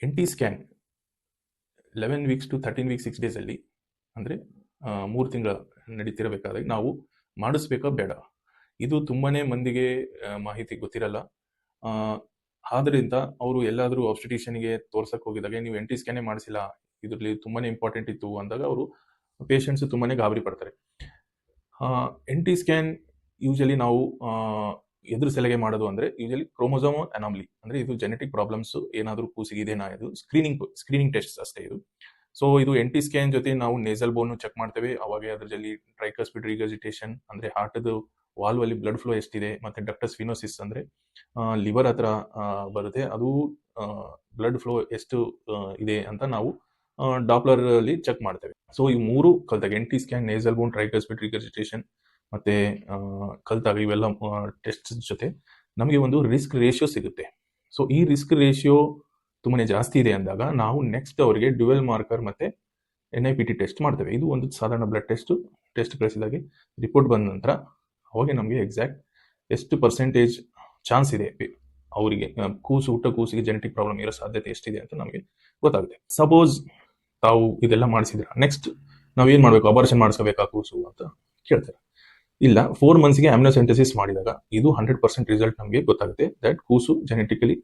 NT scan 11 weeks to 13 weeks 6 ಡೇಸಲ್ಲಿ ಅಂದರೆ 3 ತಿಂಗಳ ನಡೀತಿರಬೇಕಾದಾಗ ನಾವು ಮಾಡಿಸ್ಬೇಕಾ ಬೇಡ, ಇದು ತುಂಬಾ ಮಂದಿಗೆ ಮಾಹಿತಿ ಗೊತ್ತಿರಲ್ಲ. ಆದ್ದರಿಂದ ಅವರು ಎಲ್ಲಾದರೂ ಆಬ್ಸ್ಟಿಟಿಷಿಯನ್ಗೆ ತೋರ್ಸಕ್ಕೆ ಹೋಗಿದಾಗ ನೀವು NT ಸ್ಕ್ಯಾನೇ ಮಾಡಿಸಿಲ್ಲ, ಇದರಲ್ಲಿ ತುಂಬಾ ಇಂಪಾರ್ಟೆಂಟ್ ಇತ್ತು ಅಂದಾಗ ಅವರು ಪೇಷಂಟ್ಸ್ ತುಂಬಾ ಗಾಬರಿ ಪಡ್ತಾರೆ. NT ಸ್ಕ್ಯಾನ್ ಯೂಶಲಿ ನಾವು ಎದುರು ಸೆಲೆಗೆ ಮಾಡೋದು ಅಂದರೆ ಯೂಶಲಿ ಕ್ರೋಮೋಸೋಮ್ ಅನಾಮಲಿ, ಅಂದರೆ ಇದು ಜೆನೆಟಿಕ್ ಪ್ರಾಬ್ಲಮ್ಸ್ ಏನಾದರೂ ಕೂಸಿಗಿದೆನಾ, ಇದು ಸ್ಕ್ರೀನಿಂಗ್ ಟೆಸ್ಟ್ ಅಷ್ಟೇ ಇದು. ಸೊ ಇದು NT ಸ್ಕ್ಯಾನ್ ಜೊತೆ ನಾವು ನೇಸಲ್ ಬೋನ್ ಚೆಕ್ ಮಾಡ್ತೇವೆ. ಅವಾಗ ಅದರಲ್ಲಿ ಟ್ರೈಕಸ್ಪಿಡ್ ರಿಗರ್ಜಿಟೇಷನ್ ಅಂದರೆ ಹಾರ್ಟ್ದು ವಾಲ್ವ್ ಅಲ್ಲಿ ಬ್ಲಡ್ ಫ್ಲೋ ಎಷ್ಟಿದೆ, ಮತ್ತೆ ಡಕ್ಟಸ್ ಫಿನೋಸಿಸ್ ಅಂದರೆ ಲಿವರ್ ಹತ್ರ ಬರುತ್ತೆ, ಅದು ಬ್ಲಡ್ ಫ್ಲೋ ಎಷ್ಟು ಇದೆ ಅಂತ ನಾವು ಡಾಪ್ಲರ್ ಅಲ್ಲಿ ಚೆಕ್ ಮಾಡ್ತೇವೆ. ಸೊ ಈ ಮೂರು ಕಲ್ತಾಗ NT ಸ್ಕ್ಯಾನ್, ನೇಸಲ್ ಬೋನ್, ಟ್ರೈಕಸ್ಪಿಡ್ ರಿಗರ್ಜಿಟೇಷನ್ ಮತ್ತೆ ಕಲ್ತಾಗ ಇವೆಲ್ಲ ಟೆಸ್ಟ್ ಜೊತೆ ನಮಗೆ ಒಂದು ರಿಸ್ಕ್ ರೇಷಿಯೋ ಸಿಗುತ್ತೆ. ಸೊ ಈ ರಿಸ್ಕ್ ರೇಷಿಯೋ ತುಂಬಾ ಜಾಸ್ತಿ ಇದೆ ಅಂದಾಗ ನಾವು ನೆಕ್ಸ್ಟ್ ಅವರಿಗೆ ಡ್ಯುವೆಲ್ ಮಾರ್ಕರ್ ಮತ್ತೆ NIPT ಟೆಸ್ಟ್ ಮಾಡ್ತೇವೆ. ಇದು ಒಂದು ಸಾಧಾರಣ ಬ್ಲಡ್ ಟೆಸ್ಟ್ ಕಳಿಸಿದಾಗೆ ರಿಪೋರ್ಟ್ ಬಂದ ನಂತರ ಅವಾಗ ನಮಗೆ ಎಕ್ಸಾಕ್ಟ್ ಎಷ್ಟು ಪರ್ಸೆಂಟೇಜ್ ಚಾನ್ಸ್ ಇದೆ ಅವರಿಗೆ ಹುಟ್ಟ ಕೂಸಿಗೆ ಜೆನೆಟಿಕ್ ಪ್ರಾಬ್ಲಮ್ ಇರೋ ಸಾಧ್ಯತೆ ಎಷ್ಟಿದೆ ಅಂತ ನಮಗೆ ಗೊತ್ತಾಗುತ್ತೆ. ಸಪೋಸ್ ತಾವು ಇದೆಲ್ಲ ಮಾಡಿಸಿದ್ರ, ನೆಕ್ಸ್ಟ್ ನಾವೇನ್ ಮಾಡ್ಬೇಕು, ಅಬಾರ್ಷನ್ ಮಾಡಿಸ್ಕೋಬೇಕಾ ಕೂಸು ಅಂತ ಕೇಳ್ತಾರೆ. ಇಲ್ಲ, 4 ಮಂತ್ಸ್ಗೆ ಆಮ್ನಿಯೋಸೆಂಟೆಸಿಸ್ ಮಾಡಿದಾಗ ಇದು 100% ರಿಸಲ್ಟ್ ನಮಗೆ ಗೊತ್ತಾಗುತ್ತೆ ದಟ್ ಕೂಸು ಜೆನೆಟಿಕಲಿ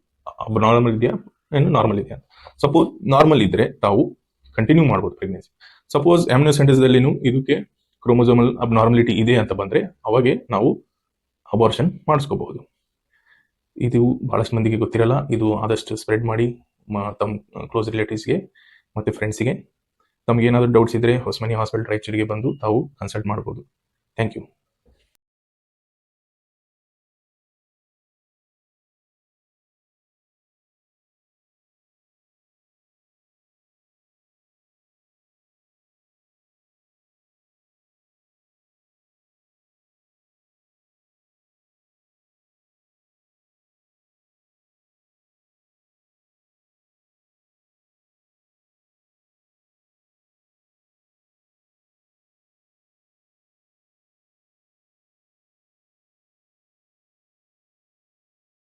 ನಾರ್ಮಲ್ ಇದೆಯಾ ಏನು ನಾರ್ಮಲ್ ಇದೆಯಾ. ಸಪೋಸ್ ನಾರ್ಮಲ್ ಇದ್ರೆ ತಾವು ಕಂಟಿನ್ಯೂ ಮಾಡ್ಬೋದು ಪ್ರೆಗ್ನೆನ್ಸಿ. ಸಪೋಸ್ ಆಮ್ನಿಯೋಸೆಂಟೆಸಿಸ್ ಅಲ್ಲಿನೂ ಇದಕ್ಕೆ ಕ್ರೋಮೋಸೋಮಲ್ ಅಬ್ನಾರ್ಮಲಿಟಿ ಇದೆ ಅಂತ ಬಂದ್ರೆ ಅವಾಗೆ ನಾವು ಅಬಾರ್ಷನ್ ಮಾಡಿಸ್ಕೋಬಹುದು. ಇದು ಬಹಳಷ್ಟು ಮಂದಿಗೆ ಗೊತ್ತಿರಲ್ಲ. ಇದು ಆದಷ್ಟು ಸ್ಪ್ರೆಡ್ ಮಾಡಿ ತಮ್ಮ ಕ್ಲೋಸ್ ರಿಲೇಟಿವ್ಸ್ಗೆ ಮತ್ತೆ ಫ್ರೆಂಡ್ಸಿಗೆ. ತಮ್ಗೆ ಏನಾದರೂ ಡೌಟ್ಸ್ ಇದ್ರೆ ಹೊಸಮನಿ ಹಾಸ್ಪಿಟಲ್ ರಾಯಚೂರಿಗೆ ಬಂದು ತಾವು ಕನ್ಸಲ್ಟ್ ಮಾಡ್ಬೋದು. Thank you.